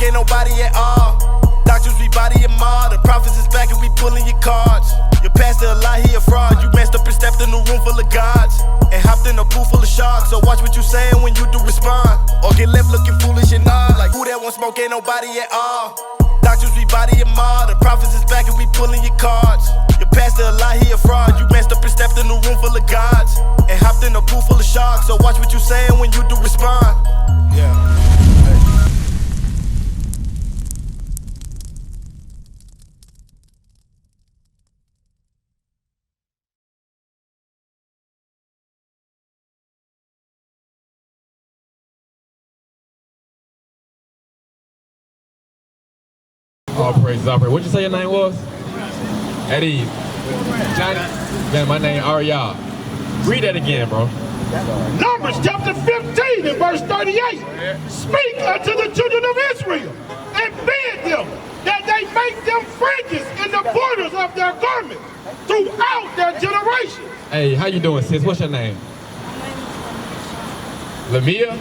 ain't nobody at all. Doctors, we body them all. The prophets is back and we pulling your cards. Your pastor a lie, he a fraud. You messed up and stepped in a room full of gods and hopped in a pool full of sharks. So watch what you saying when you do respond, or get left looking foolish and odd. Like who that one smoke ain't nobody at all. Doctors, we body them all. The prophets is back and we pulling your cards. Your pastor a lie, he a fraud. You messed up and stepped in a room full of gods and hopped in a pool full of sharks. So watch what you saying when you do respond. Yeah. All praises, all praises. What'd you say your name was? Eddie. Johnny? Man, my name Ariel. Read that again, bro. Numbers chapter 15 and verse 38. Speak unto the children of Israel and bid them that they make them fringes in the borders of their garments throughout their generations. Hey, how you doing, sis? What's your name? Lamia?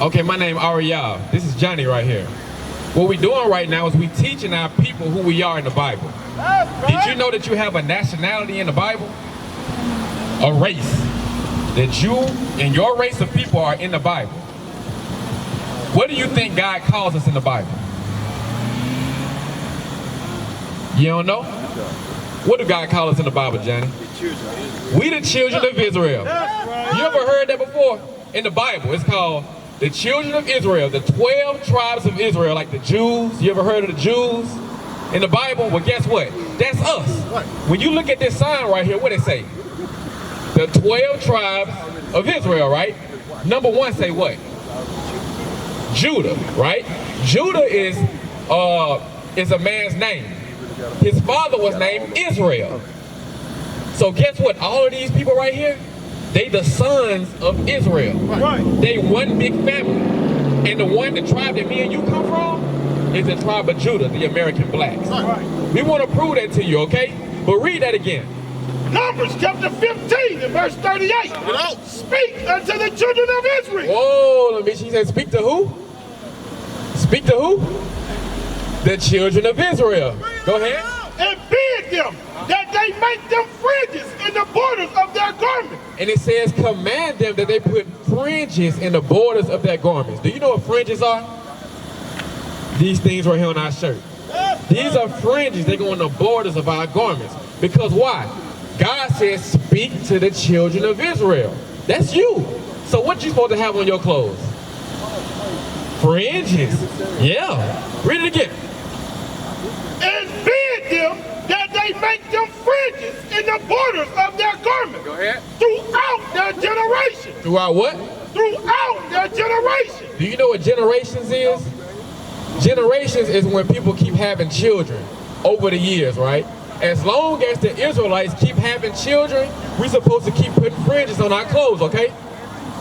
Okay, my name Ariel. This is Johnny right here. What we're doing right now is we teaching our people who we are in the Bible. Did you know that you have a nationality in the Bible? A race. That you and your race of people are in the Bible. What do you think God calls us in the Bible? You don't know? What do God call us in the Bible, Johnny? We the children of Israel. You ever heard that before? In the Bible, it's called the children of Israel, the 12 tribes of Israel, like the Jews. You ever heard of the Jews in the Bible? Well, guess what? That's us. When you look at this sign right here, what it say? The 12 tribes of Israel, right? Number one say what? Judah, right? Judah is a man's name. His father was named Israel. So guess what? All of these people right here, they the sons of Israel. Right. They one big family. And the tribe that me and you come from is the tribe of Judah, the American blacks. Right. We want to prove that to you, okay? But read that again. Numbers chapter 15 and verse 38. Speak unto the children of Israel. Whoa, let me. She said, speak to who? Speak to who? The children of Israel. Go ahead. And bid them that they make them fringes in the borders of their garments. And it says, command them that they put fringes in the borders of their garments. Do you know what fringes are? These things right here on our shirt. These are fringes. They go on the borders of our garments. Because why? God says, speak to the children of Israel. That's you. So what you supposed to have on your clothes? Fringes. Yeah. Read it again. And bid them that they make them fringes in the borders of their garments. Go ahead. Throughout their generations. Throughout what? Throughout their generations. Do you know what generations is? Generations is when people keep having children over the years, right? As long as the Israelites keep having children, we're supposed to keep putting fringes on our clothes, okay?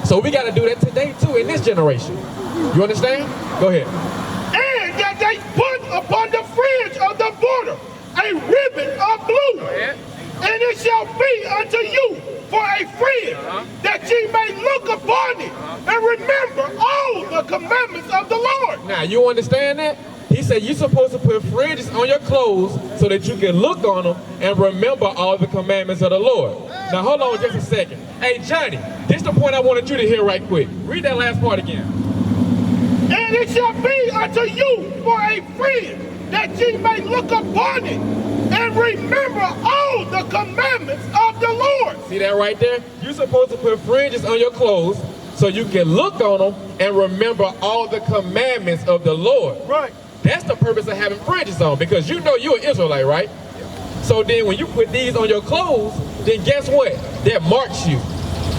So we got to do that today too in this generation. You understand? Go ahead. And that they put upon the fringe of the border a ribbon of blue. And it shall be unto you for a friend, that ye may look upon it and remember all the commandments of the Lord. Now, you understand that? He said you're supposed to put fringes on your clothes so that you can look on them and remember all the commandments of the Lord. Now, hold on just a second. Hey, Johnny, this is the point I wanted you to hear right quick. Read that last part again. And it shall be unto you for a friend, that ye may look upon it and remember all the commandments of the Lord. See that right there? You're supposed to put fringes on your clothes so you can look on them and remember all the commandments of the Lord. Right. That's the purpose of having fringes on, because you know you're an Israelite, right? So then when you put these on your clothes, then guess what? That marks you.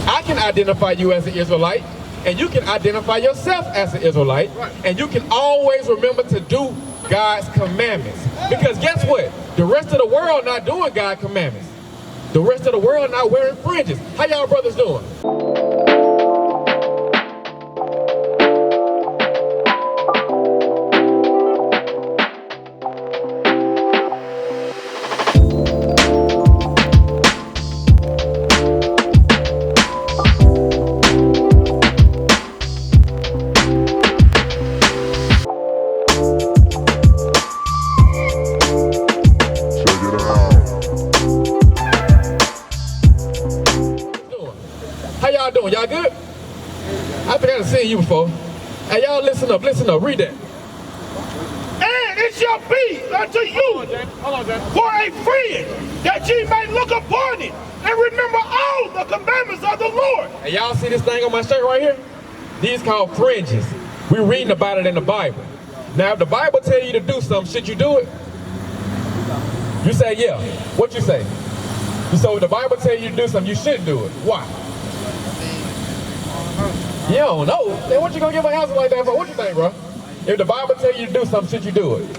I can identify you as an Israelite, and you can identify yourself as an Israelite, and you can always remember to do God's commandments. Because guess what? The rest of the world not doing God's commandments. The rest of the world not wearing fringes. How y'all brothers doing? seen you before. Hey, y'all listen up, read that. And it shall be unto you for a friend, that ye may look upon it and remember all the commandments of the Lord. Hey, y'all see this thing on my shirt right here? These called fringes. We're reading about it in the Bible. Now, if the Bible tell you to do something, should you do it? You say, yeah. What you say? So if the Bible tell you to do something, you should do it. Why? You don't know. Then what you gonna give an answer like that for? What you think, bro? If the Bible tell you to do something, should you do it? It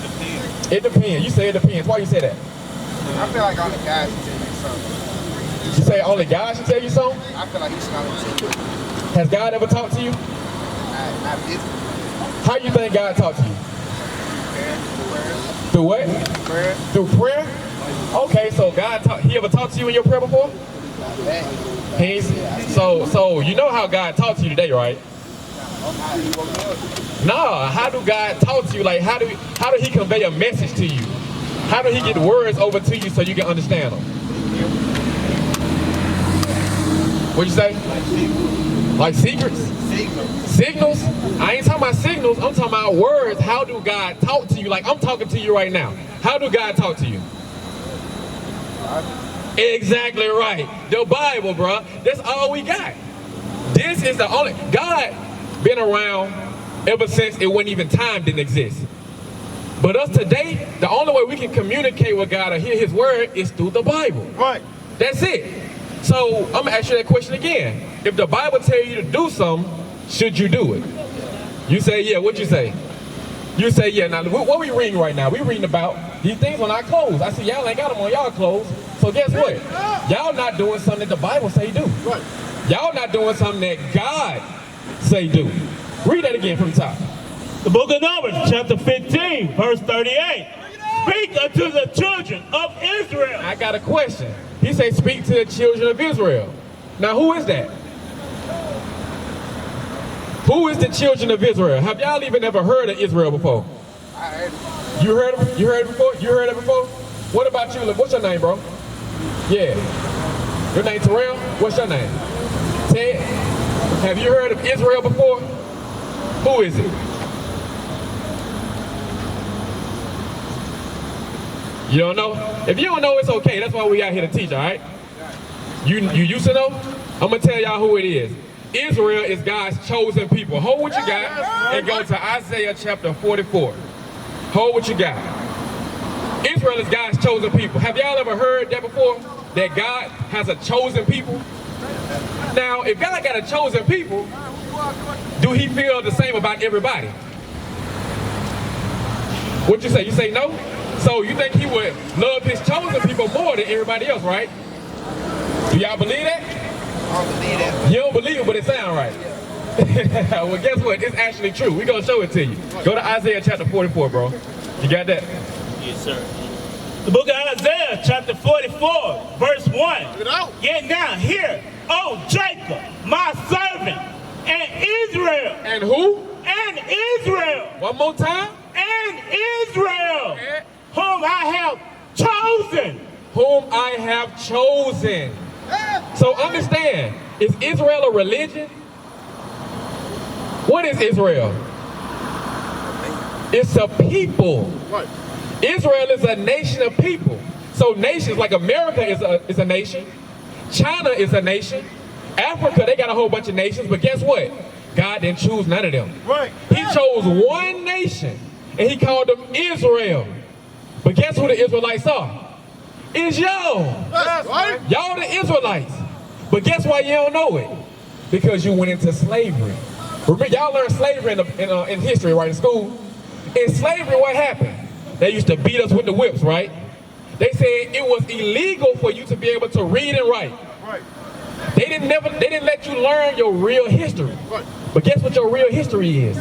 depends. It depends. You say it depends. Why you say that? I feel like only God should tell you something. You say only God should tell you something? I feel like he should only tell you. Has God ever talked to you? Not physically. How you think God talked to you? Through what? Prayer. Through prayer? Okay, so he ever talked to you in your prayer before? So you know how God talked to you today, right? Nah, how do God talk to you? Like how do he convey a message to you? How do he get words over to you so you can understand them? What'd you say? Like secrets? Signals? I ain't talking about signals, I'm talking about words. How do God talk to you? Like I'm talking to you right now. How do God talk to you? Exactly right. The Bible, bro. That's all we got. This is the only, God been around ever since it wasn't even time didn't exist. But us today, the only way we can communicate with God or hear his word is through the Bible. Right. That's it. So I'm gonna ask you that question again. If the Bible tell you to do something, should you do it? You say, yeah. What you say? You say, yeah. Now, what we reading right now? We reading about these things on our clothes. I see y'all ain't got them on y'all clothes. So guess what? Y'all not doing something that the Bible say do. Right. Y'all not doing something that God say do. Read that again from the top. The book of Numbers, chapter 15, verse 38. Speak unto the children of Israel. I got a question. He say, speak to the children of Israel. Now, who is that? Who is the children of Israel? Have y'all even ever heard of Israel before? I heard it. You heard it? You heard it before? You heard it before? What about you? What's your name, bro? Yeah. Your name Terrell? What's your name? Ted? Have you heard of Israel before? Who is it? You don't know? If you don't know, it's okay. That's why we out here to teach, all right? You used to know? I'm going to tell y'all who it is. Israel is God's chosen people. Hold what you got and go to Isaiah chapter 44. Hold what you got. Israel is God's chosen people. Have y'all ever heard that before? That God has a chosen people? Now, if God got a chosen people, do he feel the same about everybody? What'd you say? You say no? So you think he would love his chosen people more than everybody else, right? Do y'all believe that? I don't believe that. You don't believe it, but it sounds right. Well, guess what? It's actually true. We're going to show it to you. Go to Isaiah chapter 44, bro. You got that? Yes, sir. The book of Isaiah, chapter 44, verse 1. Yet now, hear, O Jacob, my servant, and Israel. And who? And Israel. One more time. And Israel, whom I have chosen. Whom I have chosen. So understand, is Israel a religion? What is Israel? It's a people. Right. Israel is a nation of people. So nations like America is a nation. China is a nation. Africa, they got a whole bunch of nations, but guess what? God didn't choose none of them. Right. He chose one nation, and he called them Israel. But guess who the Israelites are? It's y'all. That's right. Y'all the Israelites. But guess why you don't know it? Because you went into slavery. Remember, y'all learned slavery in history, right, in school? In slavery, what happened? They used to beat us with the whips, right? They said it was illegal for you to be able to read and write. Right. They didn't let you learn your real history. Right. But guess what your real history is?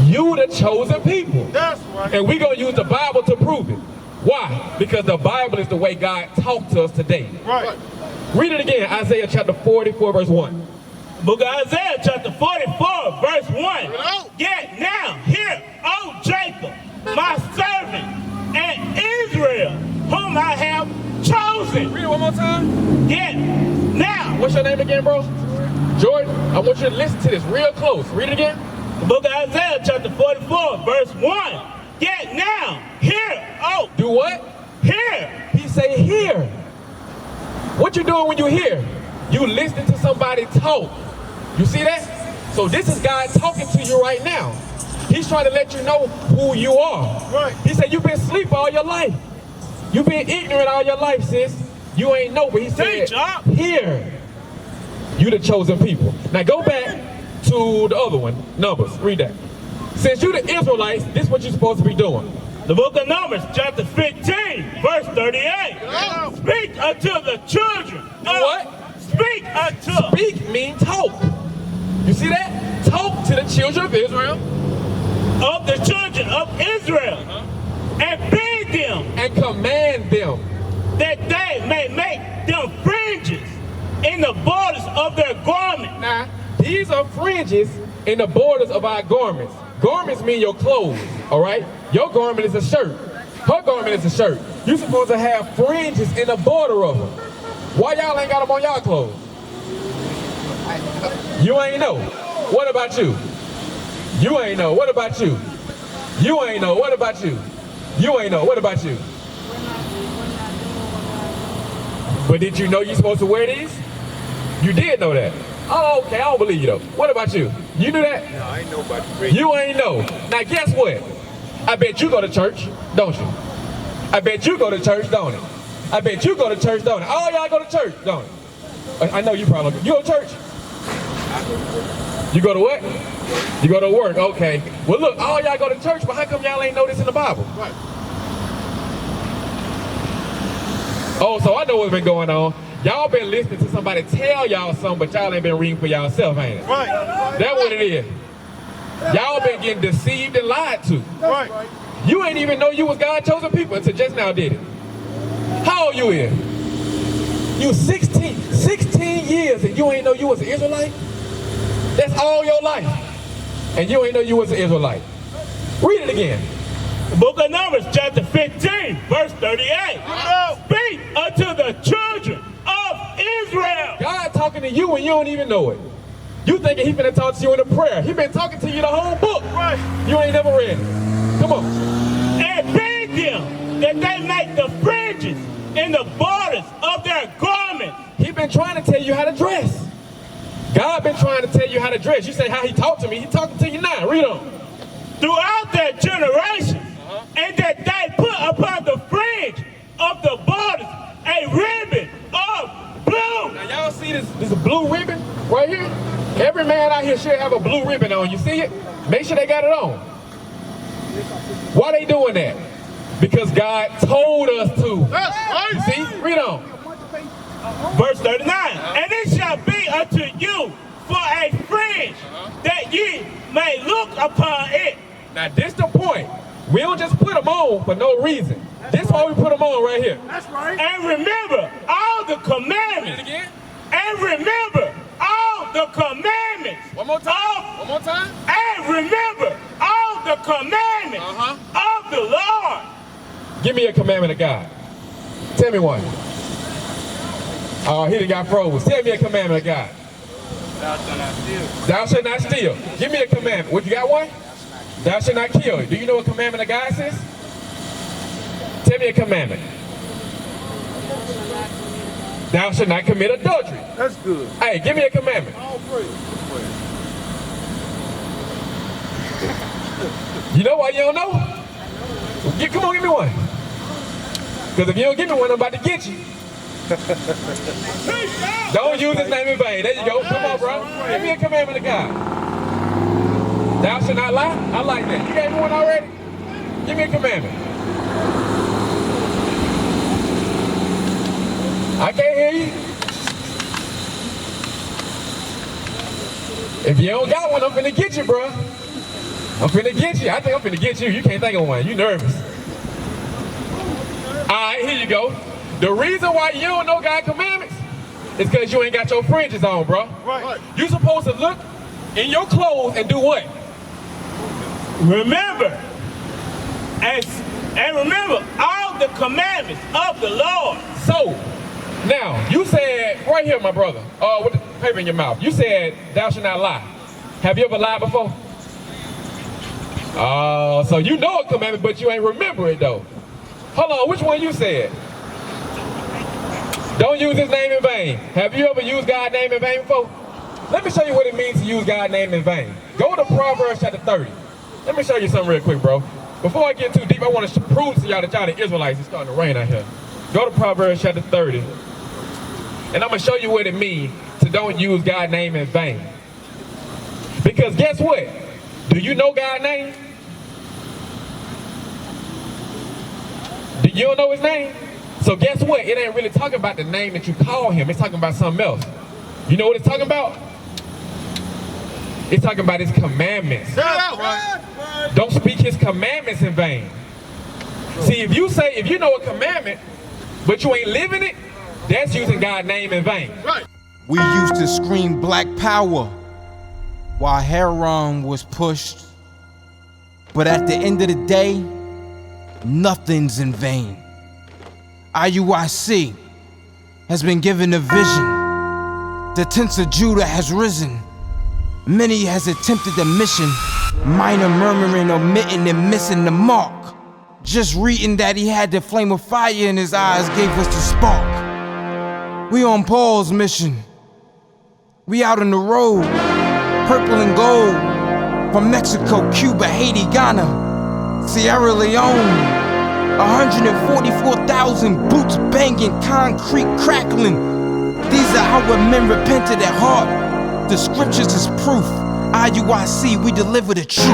You the chosen people. That's right. And we're going to use the Bible to prove it. Why? Because the Bible is the way God talked to us today. Right. Read it again, Isaiah chapter 44, verse 1. Book of Isaiah, chapter 44, verse 1. Yet now, hear, O Jacob, my servant, and Israel, whom I have chosen. Read it one more time. Yet now. What's your name again, bro? Jordan. I want you to listen to this real close. Read it again. The book of Isaiah, chapter 44, verse 1. Yet now, hear, oh, Do what? hear. He say hear. What you doing when you hear? You listening to somebody talk. You see that? So this is God talking to you right now. He's trying to let you know who you are. Right. He said you've been asleep all your life. You've been ignorant all your life, sis. You ain't know, but he said, Job. here, you the chosen people. Now go back to the other one, Numbers. Read that. Since you the Israelites, this is what you're supposed to be doing. The book of Numbers, chapter 15, verse 38. Speak unto the children. What? Speak unto. Speak mean talk. You see that? Talk to the children of Israel. Of the children of Israel. And bid them And command them. that they may make them fringes in the borders of their garment. Now, these are fringes in the borders of our garments. Garments mean your clothes, all right? Your garment is a shirt. Her garment is a shirt. You're supposed to have fringes in the border of them. Why y'all ain't got them on y'all clothes? You ain't know. What about you? You ain't know. What about you? You ain't know. What about you? You ain't know. What about you? But did you know you're supposed to wear these? You did know that. Oh, okay. I don't believe you though. What about you? You knew that? No, I ain't know about the You ain't know. Now guess what? I bet you go to church, don't you? I bet you go to church, don't it? I bet you go to church, don't it? All y'all go to church, don't it? I know you probably don't. You go to church? You go to what? You go to work, okay. Well look, all y'all go to church, but how come y'all ain't know this in the Bible? Right. Oh, so I know what's been going on. Y'all been listening to somebody tell y'all something, but y'all ain't been reading for y'allself, ain't it? Right. That's what it is. Y'all been getting deceived and lied to. Right. You ain't even know you was God's chosen people until just now did it. How old you is? You 16 years and you ain't know you was an Israelite? That's all your life. And you ain't know you was an Israelite. Read it again. The book of Numbers, chapter 15, verse 38. Speak unto the children of Israel. God talking to you and you don't even know it. You thinking he finna talk to you in a prayer. He been talking to you the whole book. Right. You ain't never read it. Come on. And bid them that they make the fringes in the borders of their garments. He been trying to tell you how to dress. God been trying to tell you how to dress. You say how he talked to me. He talking to you now. Read on. Throughout their generations, and that they put upon the fringe of the borders a ribbon of blue. Now y'all see this blue ribbon right here? Every man out here should have a blue ribbon on. You see it? Make sure they got it on. Why they doing that? Because God told us to. That's right. You see? Read on. Verse 39. And it shall be unto you for a fringe, that ye may look upon it. Now this the point. We don't just put them on for no reason. This is why we put them on right here. That's right. And remember all the commandments. Read it again. And remember all the commandments. One more time. One more time. And remember all the commandments of the Lord. Give me a commandment of God. Tell me one. Oh, he done got froze. Tell me a commandment of God. Thou shalt not steal. Thou shalt not steal. Give me a commandment. What, you got one? Thou shalt not kill. Do you know what commandment of God says? Tell me a commandment. Thou shalt not commit adultery. That's good. Hey, give me a commandment. All praise. You know why you don't know? Come on, give me one. Because if you don't give me one, I'm about to get you. Don't use his name in vain. There you go. Come on, bro. Give me a commandment of God. Thou shalt not lie. I like that. You gave me one already? Give me a commandment. I can't hear you. If you don't got one, I'm finna get you, bro. I'm finna get you. I think I'm finna get you. You can't think of one. You nervous. All right, here you go. The reason why you don't know God's commandments is because you ain't got your fringes on, bro. Right. You supposed to look in your clothes and do what? Remember, and remember all the commandments of the Lord. So, now, you said, right here, my brother, paper in your mouth. You said, thou shalt not lie. Have you ever lied before? Oh, so you know a commandment, but you ain't remember it though. Hold on, which one you said? Don't use his name in vain. Have you ever used God's name in vain before? Let me show you what it means to use God's name in vain. Go to Proverbs chapter 30. Let me show you something real quick, bro. Before I get too deep, I want to prove to y'all that y'all the Israelites. It's starting to rain out here. Go to Proverbs chapter 30. And I'm going to show you what it means to don't use God's name in vain. Because guess what? Do you know God's name? Do you don't know his name? So guess what? It ain't really talking about the name that you call him. It's talking about something else. You know what it's talking about? It's talking about his commandments. Don't speak his commandments in vain. See, if you know a commandment, but you ain't living it, that's using God's name in vain. We used to scream black power while Heron was pushed. But at the end of the day, nothing's in vain. IUIC has been given a vision. The tents of Judah has risen. Many has attempted the mission. Minor murmuring, omitting, and missing the mark. Just reading that he had the flame of fire in his eyes gave us the spark. We on Paul's mission. We out on the road. Purple and gold. From Mexico, Cuba, Haiti, Ghana, Sierra Leone. 144,000 boots banging, concrete crackling. These are our men repented at heart. The scriptures is proof. IUIC, we deliver the truth.